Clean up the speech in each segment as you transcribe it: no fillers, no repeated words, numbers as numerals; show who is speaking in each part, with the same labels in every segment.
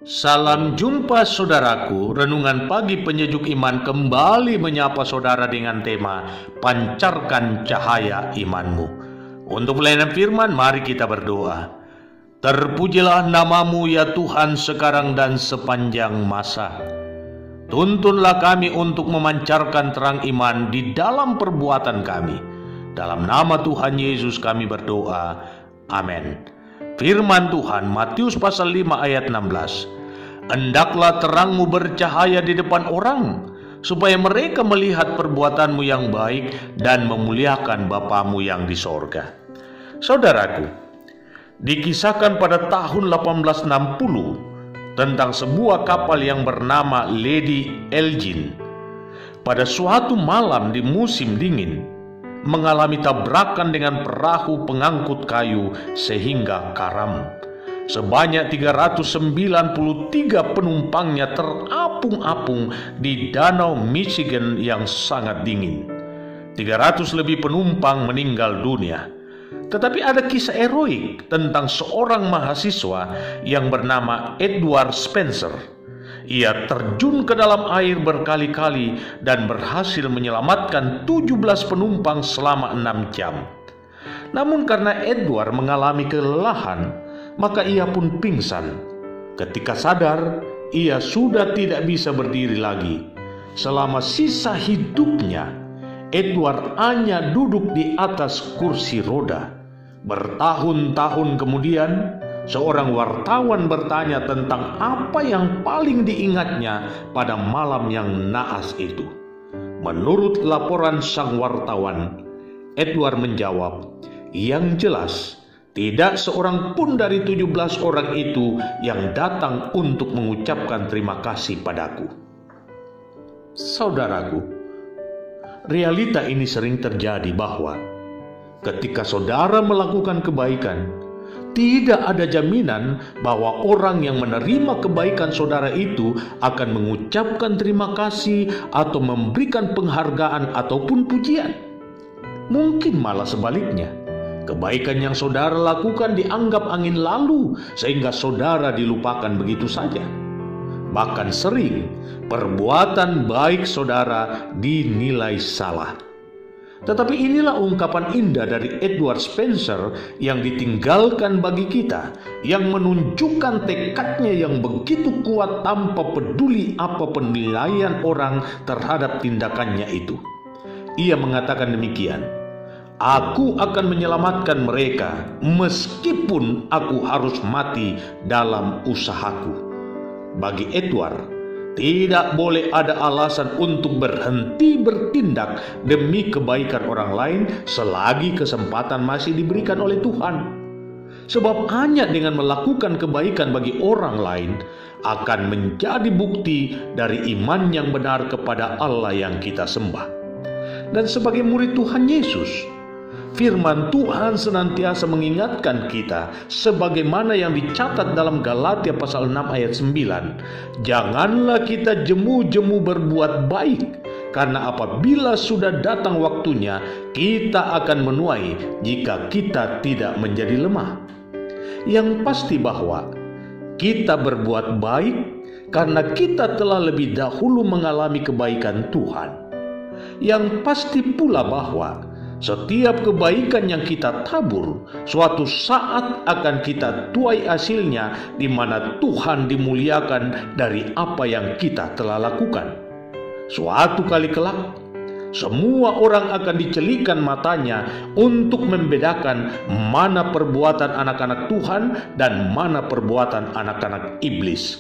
Speaker 1: Salam jumpa saudaraku, renungan pagi penyejuk iman kembali menyapa saudara dengan tema Pancarkan Cahaya Imanmu. Untuk pelayanan firman, mari kita berdoa. Terpujilah namamu ya Tuhan sekarang dan sepanjang masa. Tuntunlah kami untuk memancarkan terang iman di dalam perbuatan kami. Dalam nama Tuhan Yesus kami berdoa. Amin. Firman Tuhan Matius pasal 5 ayat 16. Hendaklah terangmu bercahaya di depan orang, supaya mereka melihat perbuatanmu yang baik dan memuliakan Bapamu yang di sorga. Saudaraku, dikisahkan pada tahun 1860 tentang sebuah kapal yang bernama Lady Elgin. Pada suatu malam di musim dingin, mengalami tabrakan dengan perahu pengangkut kayu sehingga karam. Sebanyak 393 penumpangnya terapung-apung di danau Michigan yang sangat dingin. 300 lebih penumpang meninggal dunia. Tetapi ada kisah heroik tentang seorang mahasiswa yang bernama Edward Spencer. Ia terjun ke dalam air berkali-kali dan berhasil menyelamatkan 17 penumpang selama 6 jam. Namun karena Edward mengalami kelelahan, maka ia pun pingsan. Ketika sadar, ia sudah tidak bisa berdiri lagi. Selama sisa hidupnya, Edward hanya duduk di atas kursi roda. Bertahun-tahun kemudian, seorang wartawan bertanya tentang apa yang paling diingatnya pada malam yang naas itu. Menurut laporan sang wartawan, Edward menjawab, "Yang jelas, tidak seorang pun dari 17 orang itu yang datang untuk mengucapkan terima kasih padaku." Saudaraku, realita ini sering terjadi bahwa ketika saudara melakukan kebaikan, tidak ada jaminan bahwa orang yang menerima kebaikan saudara itu akan mengucapkan terima kasih atau memberikan penghargaan ataupun pujian. Mungkin malah sebaliknya. Kebaikan yang saudara lakukan dianggap angin lalu sehingga saudara dilupakan begitu saja. Bahkan sering perbuatan baik saudara dinilai salah. Tetapi inilah ungkapan indah dari Edward Spencer yang ditinggalkan bagi kita, yang menunjukkan tekadnya yang begitu kuat tanpa peduli apa penilaian orang terhadap tindakannya itu. Ia mengatakan demikian, "Aku akan menyelamatkan mereka meskipun aku harus mati dalam usahaku." Bagi Edward, tidak boleh ada alasan untuk berhenti bertindak demi kebaikan orang lain selagi kesempatan masih diberikan oleh Tuhan. Sebab hanya dengan melakukan kebaikan bagi orang lain akan menjadi bukti dari iman yang benar kepada Allah yang kita sembah. Dan sebagai murid Tuhan Yesus, firman Tuhan senantiasa mengingatkan kita sebagaimana yang dicatat dalam Galatia pasal 6 ayat 9. Janganlah kita jemu-jemu berbuat baik, karena apabila sudah datang waktunya, kita akan menuai jika kita tidak menjadi lemah. Yang pasti bahwa kita berbuat baik karena kita telah lebih dahulu mengalami kebaikan Tuhan. Yang pasti pula bahwa setiap kebaikan yang kita tabur, suatu saat akan kita tuai hasilnya, di mana Tuhan dimuliakan dari apa yang kita telah lakukan. Suatu kali kelak, semua orang akan dicelikan matanya untuk membedakan mana perbuatan anak-anak Tuhan dan mana perbuatan anak-anak iblis.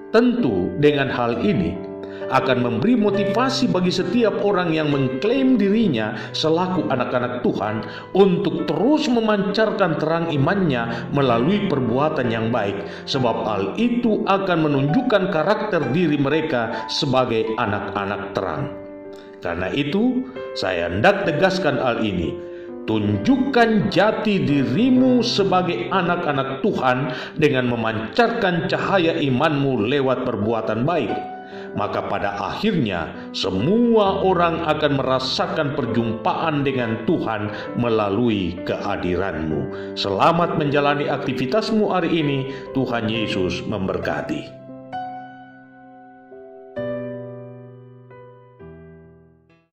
Speaker 1: Tentu dengan hal ini akan memberi motivasi bagi setiap orang yang mengklaim dirinya selaku anak-anak Tuhan untuk terus memancarkan terang imannya melalui perbuatan yang baik, sebab hal itu akan menunjukkan karakter diri mereka sebagai anak-anak terang. Karena itu, saya hendak tegaskan hal ini. Tunjukkan jati dirimu sebagai anak-anak Tuhan dengan memancarkan cahaya imanmu lewat perbuatan baik. maka pada akhirnya semua orang akan merasakan perjumpaan dengan Tuhan melalui kehadiran-Mu. Selamat menjalani aktivitasmu hari ini. Tuhan Yesus memberkati.